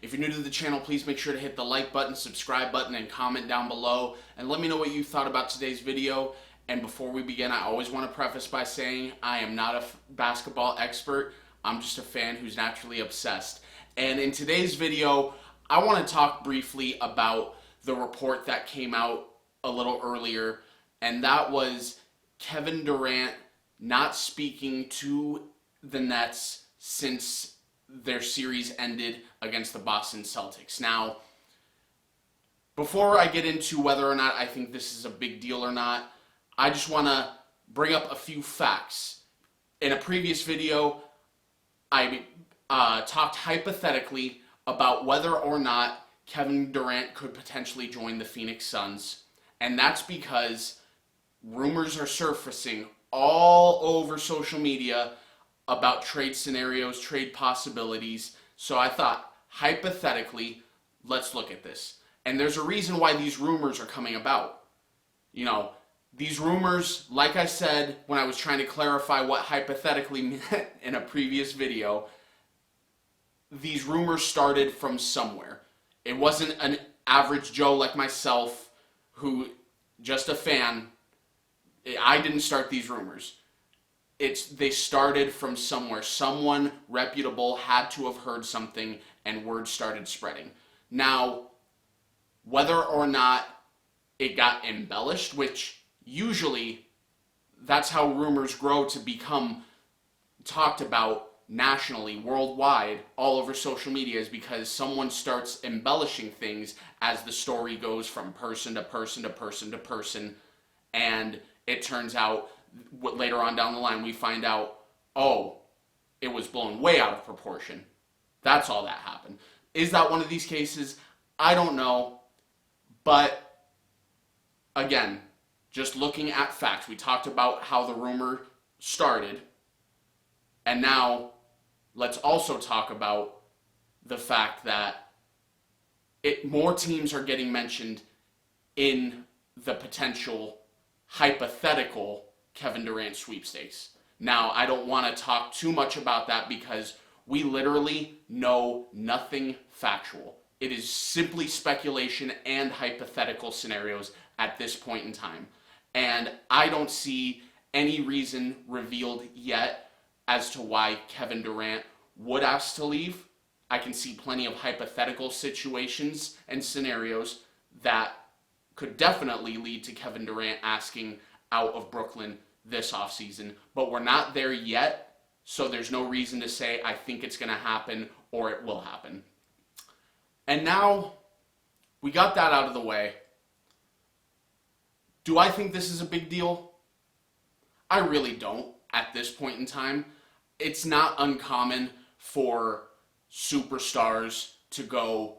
If you're new to the channel, please make sure to hit the like button, subscribe button, and comment down below. And let me know what you thought about today's video. And before we begin, I always want to preface by saying I am not a basketball expert. I'm just a fan who's naturally obsessed. And in today's video, I want to talk briefly about the report that came out a little earlier, and that was Kevin Durant not speaking to the Nets since their series ended against the Boston Celtics. Now, before I get into whether or not I think this is a big deal or not, I just want to bring up a few facts. In a previous video, I talked hypothetically about whether or not Kevin Durant could potentially join the Phoenix Suns, and that's because rumors are surfacing all over social media about trade scenarios, trade possibilities. So I thought, hypothetically, let's look at this. And there's a reason why these rumors are coming about. You know, these rumors, like I said when I was trying to clarify what hypothetically meant in a previous video, these rumors started from somewhere. It wasn't an average Joe like myself who, just a fan. I didn't start these rumors. They started from somewhere. Someone reputable had to have heard something, and word started spreading. Now, whether or not it got embellished, which usually that's how rumors grow to become talked about nationally, worldwide, all over social media, is because someone starts embellishing things as the story goes from person to person to person to person, and it turns out later on down the line we find out, oh, it was blown way out of proportion. That's all that happened. Is that one of these cases? I don't know. But again, just looking at facts, we talked about how the rumor started, and now let's also talk about the fact that more teams are getting mentioned in the potential hypothetical Kevin Durant sweepstakes. Now, I don't want to talk too much about that because we literally know nothing factual. It is simply speculation and hypothetical scenarios at this point in time. And I don't see any reason revealed yet as to why Kevin Durant would ask to leave. I can see plenty of hypothetical situations and scenarios that could definitely lead to Kevin Durant asking out of Brooklyn this offseason, but we're not there yet, so there's no reason to say I think it's going to happen or it will happen. And now we got that out of the way. Do I think this is a big deal? I really don't at this point in time. It's not uncommon for superstars to go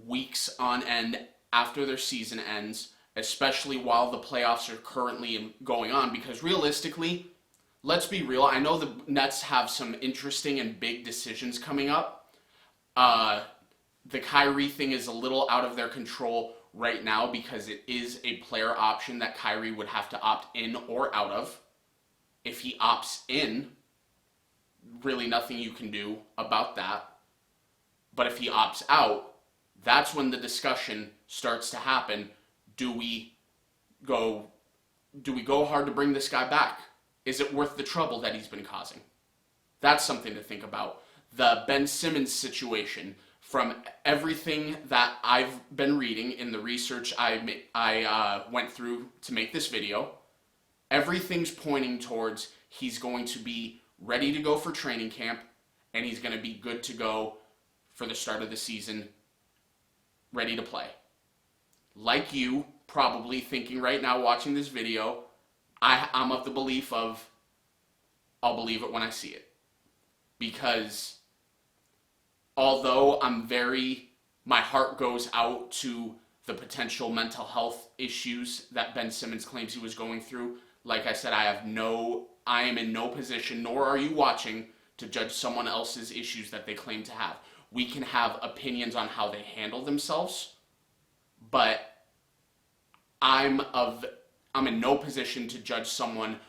weeks on end after their season ends, especially while the playoffs are currently going on, because realistically, let's be real, I know the Nets have some interesting and big decisions coming up. The Kyrie thing is a little out of their control right now because it is a player option that Kyrie would have to opt in or out of. If he opts in, really nothing you can do about that. But if he opts out, that's when the discussion starts to happen. Do we go hard to bring this guy back? Is it worth the trouble that he's been causing? That's something to think about. The Ben Simmons situation, from everything that I've been reading in the research I went through to make this video, everything's pointing towards he's going to be ready to go for training camp, and he's going to be good to go for the start of the season, ready to play. Like you, probably thinking right now watching this video, I'm of the belief of I'll believe it when I see it. Because although my heart goes out to the potential mental health issues that Ben Simmons claims he was going through, like I said, I am in no position, nor are you watching, to judge someone else's issues that they claim to have. We can have opinions on how they handle themselves, but I'm in no position to judge someone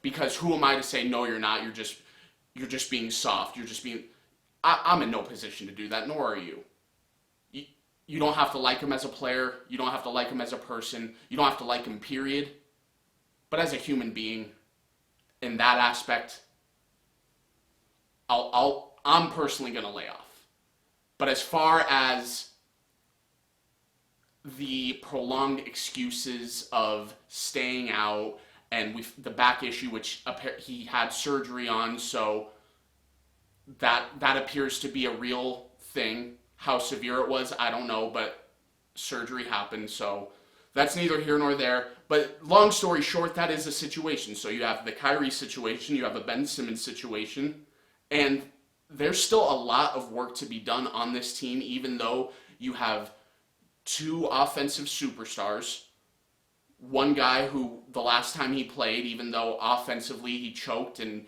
because who am I to say, no, you're not, you're just being soft, I'm in no position to do that, nor are you. You don't have to like him as a player. You don't have to like him as a person. You don't have to like him, period. But as a human being, in that aspect, I'm personally going to lay off. But as far as the prolonged excuses of staying out and the back issue, which he had surgery on, so that appears to be a real thing. How severe it was, I don't know, but surgery happened, so that's neither here nor there. But long story short, that is a situation. So you have the Kyrie situation, you have a Ben Simmons situation, and there's still a lot of work to be done on this team, even though you have two offensive superstars. One guy who, the last time he played, even though offensively he choked and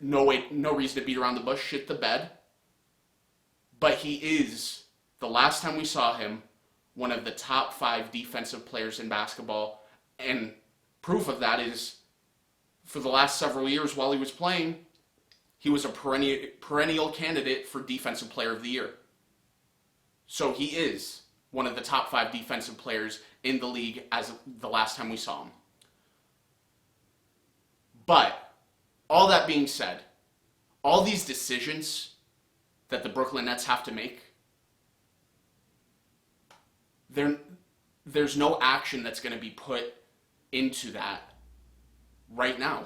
no reason to beat around the bush, shit the bed. But he is, the last time we saw him, one of the top 5 defensive players in basketball. And proof of that is, for the last several years while he was playing, he was a perennial candidate for Defensive Player of the Year. So he is one of the top 5 defensive players in the league as the last time we saw him. But, all that being said, all these decisions that the Brooklyn Nets have to make, there's no action that's going to be put into that right now.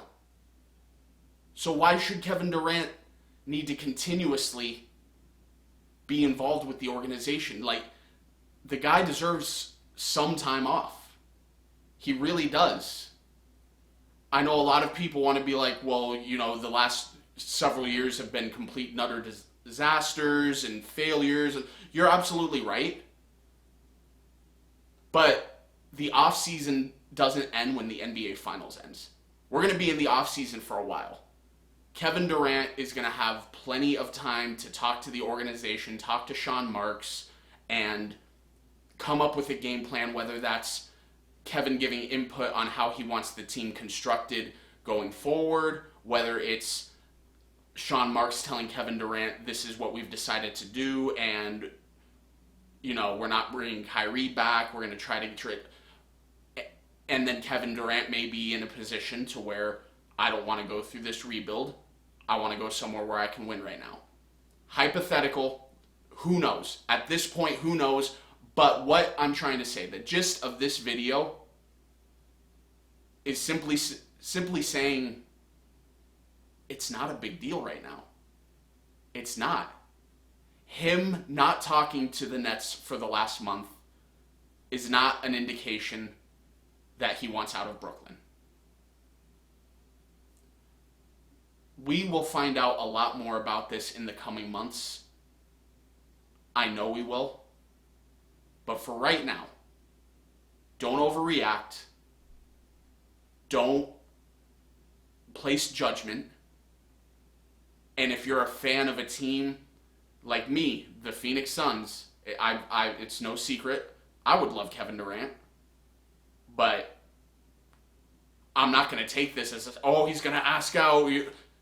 So why should Kevin Durant need to continuously be involved with the organization? Like, the guy deserves some time off. He really does. I know a lot of people want to be like, well, you know, the last several years have been complete and utter disasters and failures. You're absolutely right. But the offseason doesn't end when the NBA Finals ends. We're going to be in the offseason for a while. Kevin Durant is going to have plenty of time to talk to the organization, talk to Sean Marks, and come up with a game plan, whether that's Kevin giving input on how he wants the team constructed going forward, whether it's Sean Marks telling Kevin Durant, this is what we've decided to do, and, you know, we're not bringing Kyrie back, we're going to try to trade. And then Kevin Durant may be in a position to where, I don't want to go through this rebuild. I want to go somewhere where I can win right now. Hypothetical, who knows? At this point, who knows? But what I'm trying to say, the gist of this video is simply saying it's not a big deal right now. It's not. Him not talking to the Nets for the last month is not an indication that he wants out of Brooklyn. We will find out a lot more about this in the coming months. I know we will. But for right now, don't overreact. Don't place judgment. And if you're a fan of a team like me, the Phoenix Suns, it's no secret, I would love Kevin Durant. But I'm not going to take this as, oh, he's going to ask out.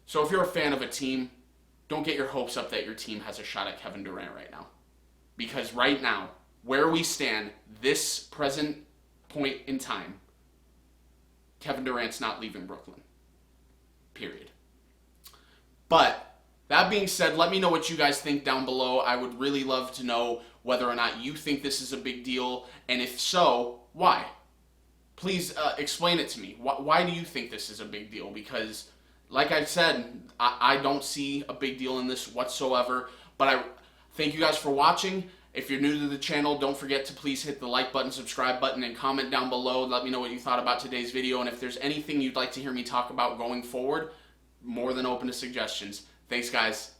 So if you're a fan of a team, don't get your hopes up that your team has a shot at Kevin Durant right now. Because right now, where we stand, this present point in time, Kevin Durant's not leaving Brooklyn. Period. But that being said, let me know what you guys think down below. I would really love to know whether or not you think this is a big deal, and if so, why? Please explain it to me. Why do you think this is a big deal? Because, like I said, I don't see a big deal in this whatsoever. But I thank you guys for watching. If you're new to the channel, don't forget to please hit the like button, subscribe button, and comment down below. Let me know what you thought about today's video. And if there's anything you'd like to hear me talk about going forward, more than open to suggestions. Thanks, guys.